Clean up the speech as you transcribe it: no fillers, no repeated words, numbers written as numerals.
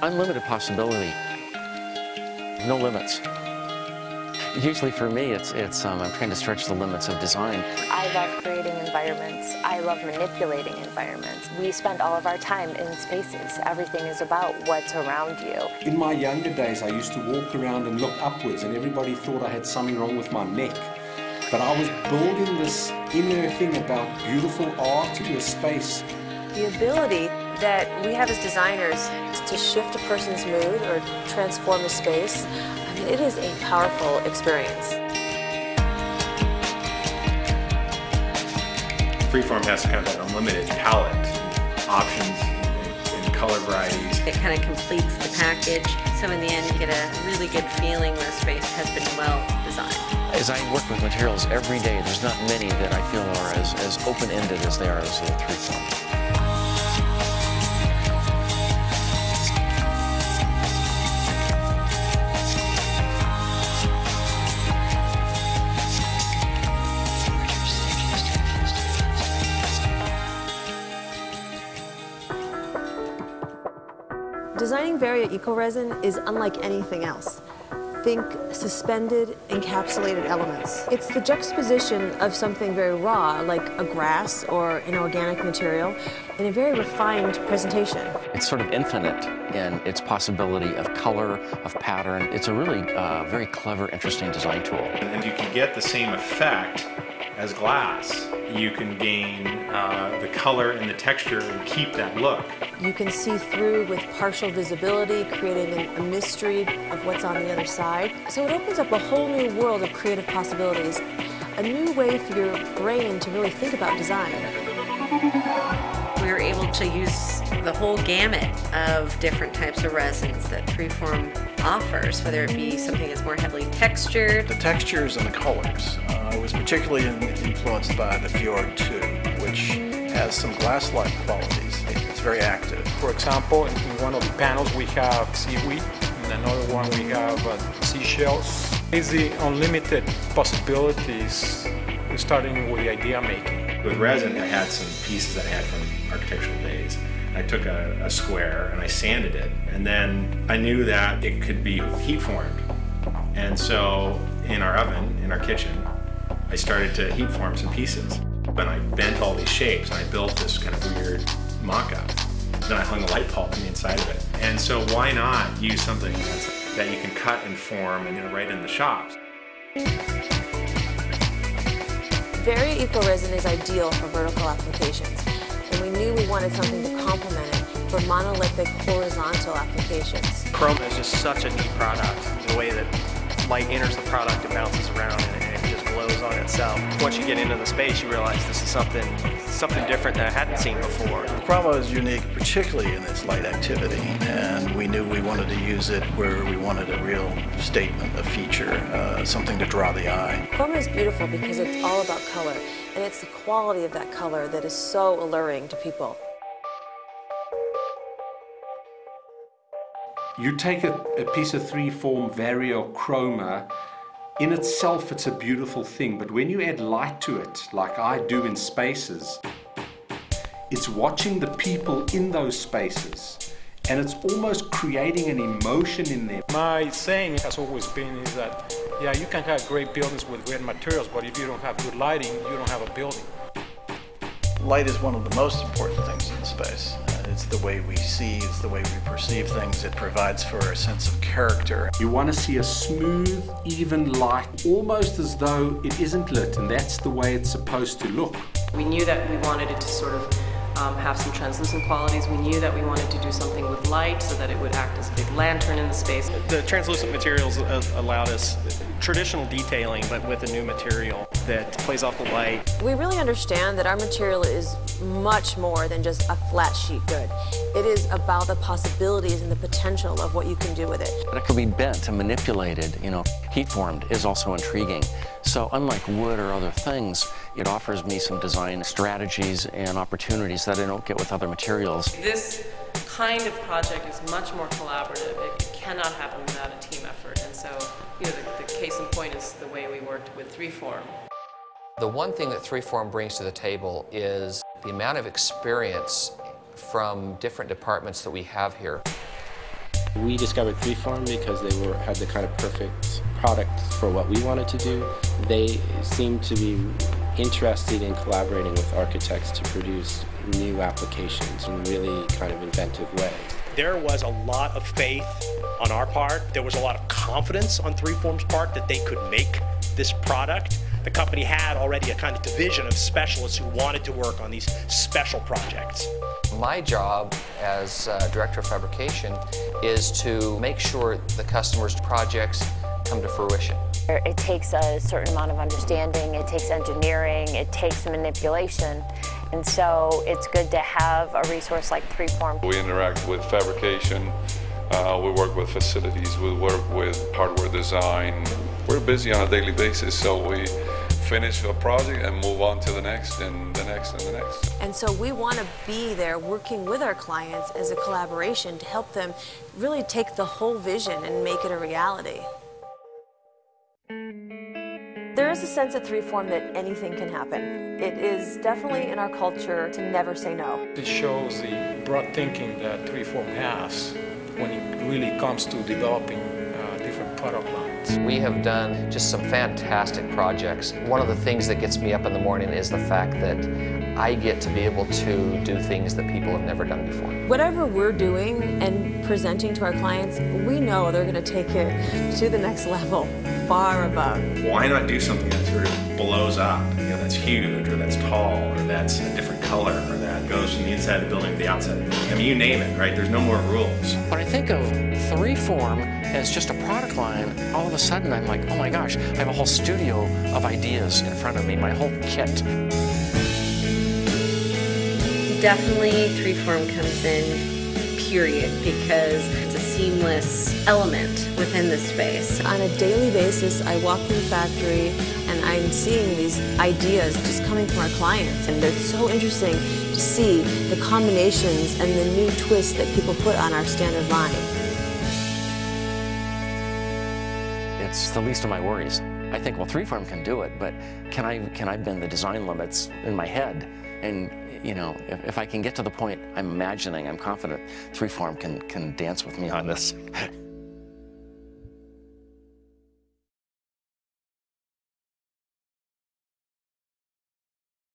Unlimited possibility, no limits. Usually for me, I'm trying to stretch the limits of design. I love creating environments. I love manipulating environments. We spend all of our time in spaces. Everything is about what's around you. In my younger days, I used to walk around and look upwards, and everybody thought I had something wrong with my neck. But I was building this inner thing about beautiful art to a space. The ability that we have as designers to shift a person's mood or transform a space, I mean, it is a powerful experience. 3Dform has kind of an unlimited palette, options and color varieties. It kind of completes the package, so in the end you get a really good feeling when a space has been well designed. As I work with materials every day, there's not many that I feel are as open-ended as they are as 3Dform. Designing Varia ecoresin is unlike anything else. Think suspended, encapsulated elements. It's the juxtaposition of something very raw, like a grass or an organic material, in a very refined presentation. It's sort of infinite in its possibility of color, of pattern. It's a really very clever, interesting design tool. And you can get the same effect as glass. You can gain the color and the texture and keep that look. You can see through with partial visibility, creating a mystery of what's on the other side. So it opens up a whole new world of creative possibilities, a new way for your brain to really think about design. We were able to use the whole gamut of different types of resins that 3Dform offers, whether it be something that's more heavily textured. The textures and the colors. I was particularly influenced by the Fjord 2, which has some glass-like qualities. It's very active. For example, in one of the panels we have seaweed, in another one we have seashells. It's the unlimited possibilities, starting with the idea making. With resin, I had some pieces that I had from architectural days. I took a square and I sanded it, and then I knew that it could be heat formed. And so in our oven, in our kitchen, I started to heat form some pieces. And I bent all these shapes and I built this kind of weird mock-up. Then I hung a light bulb on the inside of it. And so why not use something that you can cut and form and right in the shops? Varia ecoresin is ideal for vertical applications, and we knew we wanted something to complement it for monolithic horizontal applications. Chroma is just such a neat product. The way that light enters the product, it bounces around and it just glows on itself. Once you get into the space, you realize this is something different that I hadn't seen before. Chroma is unique, particularly in its light activity, and we knew we wanted to use it where we wanted a real statement, a feature, something to draw the eye. Chroma is beautiful because it's all about color, and it's the quality of that color that is so alluring to people. You take a piece of 3Dform Varia or Chroma, in itself it's a beautiful thing, but when you add light to it, like I do in spaces, it's watching the people in those spaces, and it's almost creating an emotion in them. My saying has always been is that, yeah, you can have great buildings with great materials, but if you don't have good lighting, you don't have a building. Light is one of the most important things in space. It's the way we see, it's the way we perceive things. It provides for a sense of character. You want to see a smooth, even light, almost as though it isn't lit, and that's the way it's supposed to look. We knew that we wanted it to sort of have some translucent qualities. We knew that we wanted to do something with light so that it would act as a big lantern in the space. The translucent materials allowed us traditional detailing, but with a new material that plays off the light. We really understand that our material is much more than just a flat sheet good. It is about the possibilities and the potential of what you can do with it. It could be bent and manipulated, heat formed is also intriguing. So unlike wood or other things, it offers me some design strategies and opportunities that I don't get with other materials. This kind of project is much more collaborative. It cannot happen without a team effort. And so, the case in point is the way we worked with 3Dform. The one thing that 3Dform brings to the table is the amount of experience from different departments that we have here. We discovered 3Form because they had the kind of perfect product for what we wanted to do. They seemed to be interested in collaborating with architects to produce new applications in really kind of inventive ways. There was a lot of faith on our part. There was a lot of confidence on 3Form's part that they could make this product. The company had already a kind of division of specialists who wanted to work on these special projects. My job as director of fabrication is to make sure the customer's projects come to fruition. It takes a certain amount of understanding, it takes engineering, it takes manipulation, and so it's good to have a resource like 3Form. We interact with fabrication, we work with facilities, we work with hardware design. We're busy on a daily basis, so we finish a project and move on to the next and the next and the next. And so we want to be there working with our clients as a collaboration to help them really take the whole vision and make it a reality. There is a sense at 3Form that anything can happen. It is definitely in our culture to never say no. It shows the broad thinking that 3Form has when it really comes to developing different product lines. We have done just some fantastic projects. One of the things that gets me up in the morning is the fact that I get to be able to do things that people have never done before. Whatever we're doing and presenting to our clients, we know they're going to take it to the next level, far above. Why not do something that sort of blows up, you know, that's huge, or that's tall, or that's a different color, or that goes from the inside of the building to the outside of the building? I mean, you name it, right? There's no more rules. When I think of 3Form as just a product line, all of a sudden I'm like, oh my gosh, I have a whole studio of ideas in front of me, my whole kit. Definitely 3Form comes in, period, because it's a seamless element within the space. On a daily basis, I walk through the factory and I'm seeing these ideas just coming from our clients, and it's so interesting to see the combinations and the new twists that people put on our standard line. It's the least of my worries. I think, well, 3Form can do it, but can I bend the design limits in my head? And you know, if I can get to the point I'm imagining, I'm confident 3Form can dance with me on this.